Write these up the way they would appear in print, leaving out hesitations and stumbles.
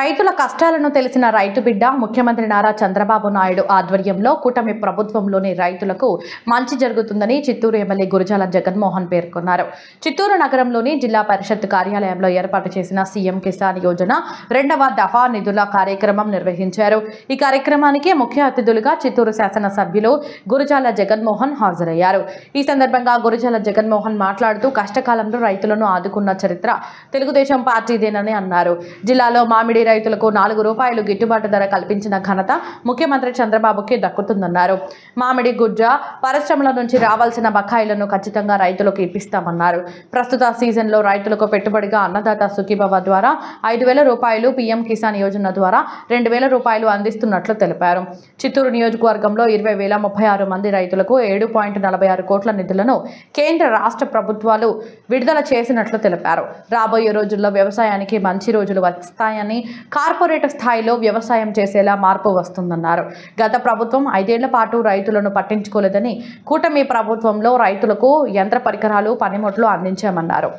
రైతుల కష్టాలను తెలిసిన రైతు బిడ్డ ముఖ్యమంత్రి నారా చంద్రబాబు నాయుడు ఆధ్వర్యంలో కూటమి ప్రభుత్వంలోని రైతులకు మంచి జరుగుతుందని చిత్తూరు ఎమ్మెల్యే గురజాల జగన్మోహన్ పేర్కొన్నారు. చిత్తూరు నగరంలోని జిల్లా పరిషత్ కార్యాలయంలో ఏర్పాటు చేసిన సీఎం కిసాన్ యోజన 2వ దఫా నిధుల కార్యక్రమం నిర్వహించారు. ఈ కార్యక్రమానికి ముఖ్య అతిథులుగా చిత్తూరు శాసనసభ్యులు గురజాల జగన్మోహన్ హాజరయ్యారు. ఈ సందర్భంగా గురజాల జగన్మోహన్ మాట్లాడుతూ కష్టకాలంలో రైతులను ఆదుకున్న చరిత్ర తెలుగుదేశం పార్టీదేనని అన్నారు. జిల్లాలో మామిడి రైతులకు ₹4 గిట్టుబాటు ధర కల్పించిన ఘనత ముఖ్యమంత్రి చంద్రబాబుకి దక్కుతుందన్నారు. మామిడి గుజ్జ పరిశ్రమల నుంచి రావాల్సిన బకాయిలను ఖచ్చితంగా రైతులకు ఇప్పిస్తామన్నారు. ప్రస్తుత సీజన్లో రైతులకు పెట్టుబడిగా అన్నదాత సుఖీభవ ద్వారా ₹5,000, పీఎం కిసాన్ యోజన ద్వారా ₹2,000 అందిస్తున్నట్లు తెలిపారు. చిత్తూరు నియోజకవర్గంలో 20,036 మంది రైతులకు 7.46 కోట్ల నిధులను కేంద్ర రాష్ట్ర ప్రభుత్వాలు విడుదల చేసినట్లు తెలిపారు. రాబోయే రోజుల్లో వ్యవసాయానికి మంచి రోజులు వస్తాయని, కార్పొరేట్ స్థాయిలో వ్యవసాయం చేసేలా మార్పు వస్తుందన్నారు. గత ప్రభుత్వం 5 ఏళ్ల పాటు రైతులను పట్టించుకోలేదని, కూటమి ప్రభుత్వంలో రైతులకు యంత్ర పరికరాలు, పనిముట్లు అందించామన్నారు.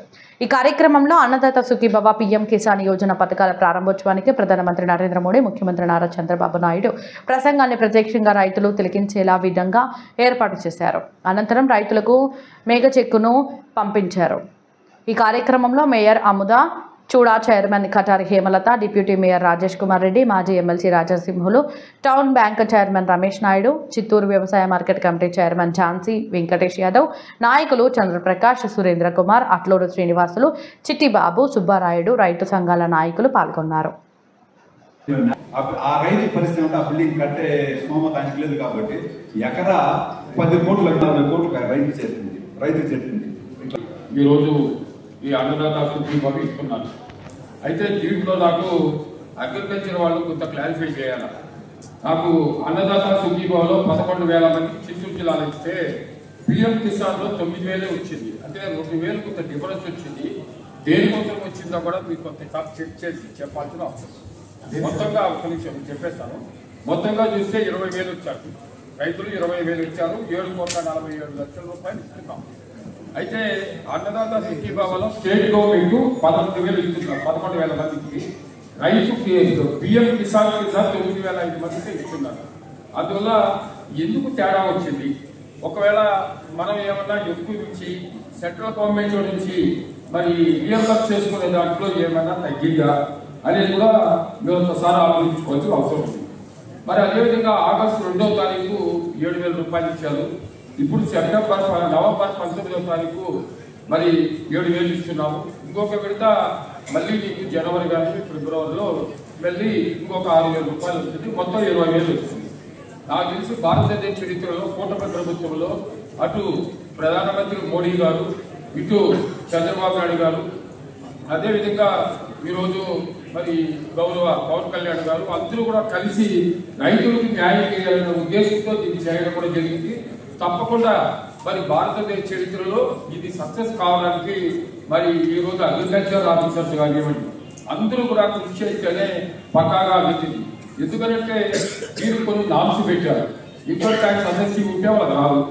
ఈ కార్యక్రమంలో అన్నదాత సుఖీభవ, పీఎం కిసాన్ యోజన పథకాల ప్రారంభోత్సవానికి ప్రధానమంత్రి నరేంద్ర మోడీ, ముఖ్యమంత్రి నారా చంద్రబాబు నాయుడు ప్రసంగాన్ని ప్రత్యక్షంగా రైతులు తిలకించేలా విధంగా ఏర్పాటు చేశారు. అనంతరం రైతులకు మేఘ చెక్కును పంపించారు. ఈ కార్యక్రమంలో mayor Amuda, Chuda, chairman Katari Hemalatha, deputy mayor Rajesh Kumar Reddy, మాజీ MLC Rajasimhulu, town bank chairman Ramesh Naidu, Chittoor వ్యవసాయ market committee chairman Jhansi Venkatesh Yadav, నాయకులు చంద్రప్రకాష్, సురేంద్ర కుమార్, అట్లూరు శ్రీనివాసులు, చిట్టిబాబు, సుబ్బారాయుడు, రైతు సంఘాల నాయకులు పాల్గొన్నారు. ఆ రైతు పరిస్థితి ఆ బిల్డింగ్ కట్టే స్తోమత ఆయనకు లేదు కాబట్టి ఎకరా 10 కోట్లు 40 కోట్లు రైతు చెప్పింది. ఈరోజు ఈ అన్నదాత సుఖీభవ ఇస్తున్నారు. అయితే దీంట్లో నాకు అగ్రికల్చర్ వాళ్ళు కొంత క్లారిఫై చేయాలి. నాకు అన్నదాత సుఖీభవలో 11,000 మంది చిత్తూరు జిల్లాలో ఇస్తే పీఎం కిసాన్లో 9,000 వచ్చింది. అంటే 2,000 కొంత డిఫరెన్స్ వచ్చింది. దేనికోసం వచ్చిందో కూడా మీకు కొంత చెక్ చేసి చెప్పాల్సిన అవసరం. మొత్తంగా ఒక నిమిషం చెప్పేస్తాను. మొత్తంగా చూస్తే 20,000 వచ్చారు. రైతులు 20,000 ఇచ్చారు. ₹7,47,00,000 ఇస్తున్నాం. అయితే అన్నదాత సుఖీభవలో స్టేట్ గవర్నమెంట్ 11,000 ఇస్తున్నారు 11,000 మందికి. రైతు పీఎం కిసాన్ కింద 9,005 మందికి ఇస్తున్నారు. అందువల్ల ఎందుకు తేడా వచ్చింది? ఒకవేళ మనం ఏమన్నా ఎక్కువ నుంచి సెంట్రల్ గవర్నమెంట్ నుంచి మరి రియల్వర్క్ చేసుకునే దాంట్లో ఏమైనా తగ్గిందా అనేది కూడా మీరు ఒకసారి ఆలోచించుకోవాల్సిన అవసరం ఉంది. మరి అదేవిధంగా ఆగస్టు 2వ తారీఖు ₹7,000 ఇచ్చారు. ఇప్పుడు నవంబర్ 19వ తారీఖు మరి 7,000 ఇస్తున్నాము. ఇంకొక విడత మళ్ళీ మీకు జనవరి కానీ ఫిబ్రవరిలో మళ్ళీ ఇంకొక ₹6,000 వస్తుంది. మొత్తం 20,000 వస్తుంది. నాకు తెలిసి భారతదేశ చరిత్రలో కూటమి ప్రభుత్వంలో అటు ప్రధానమంత్రి మోడీ గారు, ఇటు చంద్రబాబు నాయుడు గారు, అదేవిధంగా ఈరోజు మరి గౌరవ పవన్ కళ్యాణ్ గారు అందరూ కూడా కలిసి రైతులకు న్యాయం చేయాలనే ఉద్దేశంతో దీన్ని చేయడం కూడా జరిగింది. తప్పకుండా మరి భారతదేశ చరిత్రలో ఇది సక్సెస్ కావడానికి మరి ఈరోజు అగ్రికల్చర్ ఆఫీసర్స్ కానివ్వండి అందరూ కూడా కృషి చేస్తేనే పక్కాగా వెళ్తుంది. ఎందుకంటే మీరు కొన్ని నామ్స్ పెట్టారు. ఇన్కమ్ ట్యాక్స్ అసెస్సీ ఉంటే వాళ్ళకి రాదు.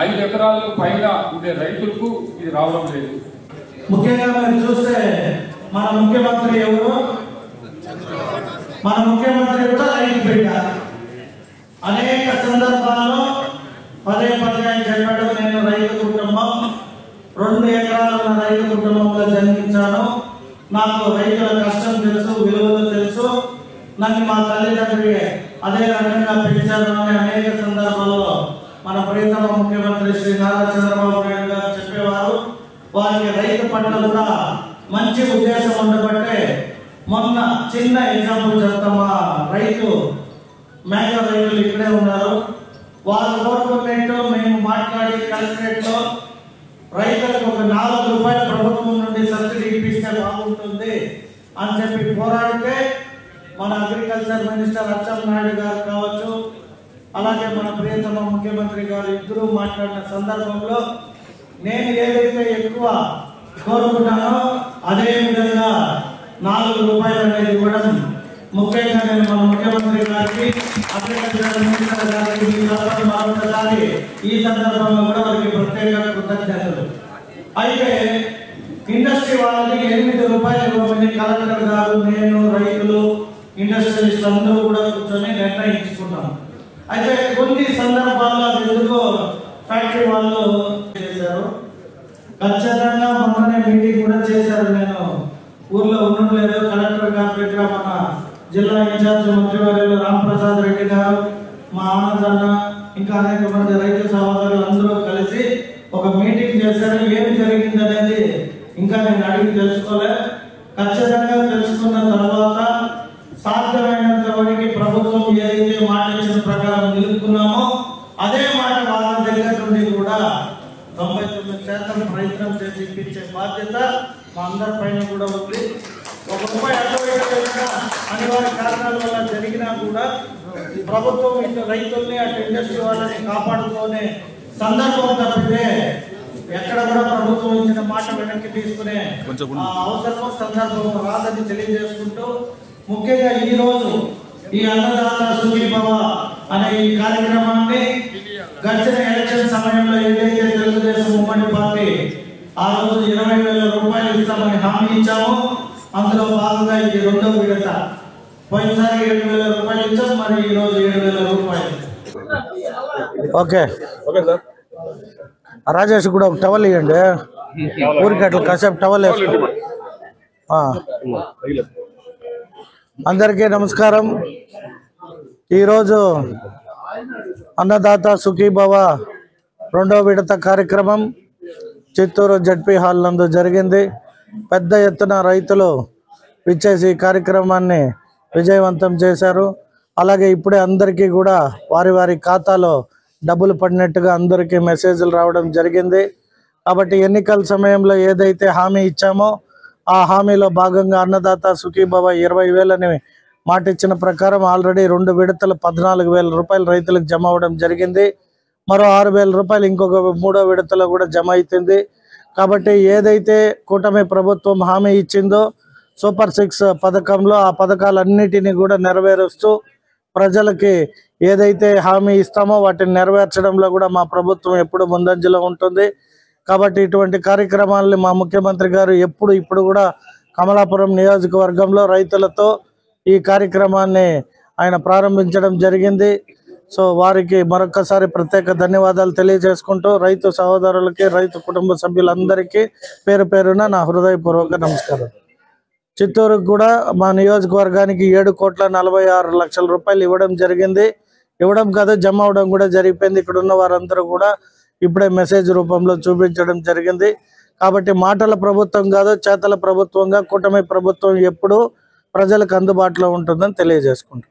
5 ఎకరాలకు పైన ఉండే రైతులకు ఇది రావడం లేదు. ముఖ్యంగా మరి చూస్తే మన ముఖ్యమంత్రి ఎవరు? మన ముఖ్యమంత్రి కూడా రైతు బిడ్డ. అనేక సందర్భాల్లో పదే చెప్పాడు, నేను రైతు కుటుంబం, 2 ఎకరాలు ఉన్న రైతు కుటుంబంలో జన్మించాను, నాకు రైతుల కష్టం తెలుసు, విలువలు తెలుసు, నన్ను మా తల్లిదండ్రులు అదే రకంగా పెంచారు అని అనేక సందర్భాల్లో మన ప్రియతమ ముఖ్యమంత్రి శ్రీ నారా చంద్రబాబు నాయుడు గారు చెప్పేవారు. వారికి రైతు పట్ల కూడా మంచి ఉద్దేశం ఉండబట్టే మొన్న చిన్న ఎగ్జాంపుల్ చెప్తాం. మా రైతు మేఘా రైతులు ఇక్కడే ఉన్నారు. వాళ్ళు కోరుకున్నట్టు మేము మాట్లాడి కలెక్టరేట్ లో రైతులకు ఒక ₹4 ప్రభుత్వం నుండి సబ్సిడీ ఇప్పిస్తే బాగుంటుంది అని చెప్పి పోరాడితే మన అగ్రికల్చర్ మినిస్టర్ అచ్చెన్నాయుడు గారు కావచ్చు, అలాగే మన ప్రియతమ ముఖ్యమంత్రి గారు ఇద్దరు మాట్లాడిన సందర్భంలో నేను ఏదైతే ఎక్కువ కోరుకున్నానో అదే విధంగా ₹4 అనేది ఇవ్వడం ముఖ్యంగా నేను మన ముఖ్యమంత్రి గారికి, అగ్రికల్చర్ మినిస్టర్ గారికి మరొకసారి ఈ సందర్భంలో కూడా వారికి ప్రత్యేక కృతజ్ఞతలు. అయితే ఇండస్ట్రీ వాళ్ళకి ₹8 ఇవ్వమని కలెక్టర్ గారు, నేను, రైతులు ఇండస్ట్రియలిస్ట్ అందరూ కూడా కూర్చొని నిర్ణయించుకుంటాం. అయితే కొన్ని సందర్భాల్లో అది ఎందుకో ఫ్యాక్టరీ వాళ్ళు చేశారు. ఖచ్చితంగా మొన్ననే మీటింగ్ కూడా చేశారు. నేను ఊర్లో ఉండలేదు. కలెక్టర్ గారి దగ్గర మన జిల్లా ఇన్ఛార్జ్ మంత్రివర్యులు రాంప్రసాద్ రెడ్డి గారు, మా ఆనందన్న, ఇంకా అనేక మంది రైతు సహోదరులు అందరూ కలిసి ఒక మీటింగ్ చేశారు. ఏం జరిగింది అనేది ఇంకా నేను అడిగి తెలుసుకోలేదు. ఖచ్చితంగా తెలుసుకున్న తర్వాత సాధ్యమైనంత వరకు ప్రభుత్వం ఏదైతే మాట ఇచ్చిన ప్రకారం నిలుపుకున్నామో అదే మాట వాళ్ళ దగ్గర నుండి కూడా 99% ప్రయత్నం చేసి ఇప్పించే బాధ్యత మా అందరి పైన కూడా ఉంది. ఒక రూపాయి అడ్డు అనివార్య కారణాల వల్ల జరిగినా కూడా ప్రభుత్వం ఇటు రైతుల్ని అటు ఇండస్ట్రీ వాళ్ళని కాపాడుకునే సందర్భం తప్పితే ఎక్కడ కూడా ప్రభుత్వం ఇచ్చిన మాట వెనక్కి తీసుకునే అవసరం సందర్భం రాదని తెలియజేసుకుంటూ, ముఖ్యంగా ఈ రోజు ఈ అన్నదాత సుఖీభవ అనే ఈ కార్యక్రమాన్ని గడిచిన ఎలక్షన్ సమయంలో ఏదైతే తెలుగుదేశం ఉమ్మడి పార్టీ ఆ రోజు 20,000 రూపాయలు ఇస్తామని హామీ ఇచ్చామో అందులో భాగంగా ఇది రెండో విడత. పోయినసారి 7,000 రూపాయలు ఇచ్చాం, మరి ఈ రోజు 7,000 రూపాయలు. Okay sir. రాజేష్ కూడా ఒక టవల్ ఇవ్వండి, ఊరికి అట్లా కాసేపు టవల్ వేసుకో. అందరికీ నమస్కారం. ఈరోజు అన్నదాత సుఖీభవ రెండో విడత కార్యక్రమం చిత్తూరు జడ్పీ హాల్ నందు జరిగింది. పెద్ద ఎత్తున రైతులు విచ్చేసి ఈ కార్యక్రమాన్ని విజయవంతం చేశారు. అలాగే ఇప్పుడే అందరికీ కూడా వారి వారి ఖాతాలో డబ్బులు పడినట్టుగా అందరికీ మెసేజ్లు రావడం జరిగింది. కాబట్టి ఎన్నికల సమయంలో ఏదైతే హామీ ఇచ్చామో ఆ హామీలో భాగంగా అన్నదాత సుఖీభవ 20,000 మాట ఇచ్చిన ప్రకారం ఆల్రెడీ 2 విడతలు 14,000 రూపాయలు రైతులకు జమ అవ్వడం జరిగింది. మరో 6,000 రూపాయలు ఇంకొక 3వ విడతలో కూడా జమ అవుతుంది. కాబట్టి ఏదైతే కూటమి ప్రభుత్వం హామీ ఇచ్చిందో సూపర్ 6 పథకంలో ఆ పథకాలన్నిటినీ కూడా నెరవేరుస్తూ ప్రజలకి ఏదైతే హామీ ఇస్తామో వాటిని నెరవేర్చడంలో కూడా మా ప్రభుత్వం ఎప్పుడు ముందంజలో ఉంటుంది. కాబట్టి ఇటువంటి కార్యక్రమాలని మా ముఖ్యమంత్రి గారు ఇప్పుడు కూడా కమలాపురం నియోజకవర్గంలో రైతులతో ఈ కార్యక్రమాన్ని ఆయన ప్రారంభించడం జరిగింది. సో వారికి మరొకసారి ప్రత్యేక ధన్యవాదాలు తెలియజేసుకుంటూ రైతు సహోదరులకి రైతు కుటుంబ సభ్యులందరికీ పేరు పేరున నా హృదయపూర్వక నమస్కారం. చిత్తూరుకు కూడా మా నియోజకవర్గానికి 7,46,00,000 రూపాయలు ఇవ్వడం జరిగింది. ఇవ్వడం కాదు, జమ అవడం కూడా జరిగిపోయింది. ఇక్కడ ఉన్న వారందరూ కూడా ఇప్పుడే మెసేజ్ రూపంలో చూపించడం జరిగింది. కాబట్టి మాటల ప్రభుత్వం కాదు, చేతల ప్రభుత్వంగా కూటమి ప్రభుత్వం ఎప్పుడూ ప్రజలకు అందుబాటులో ఉంటుందని తెలియజేసుకుంటాం.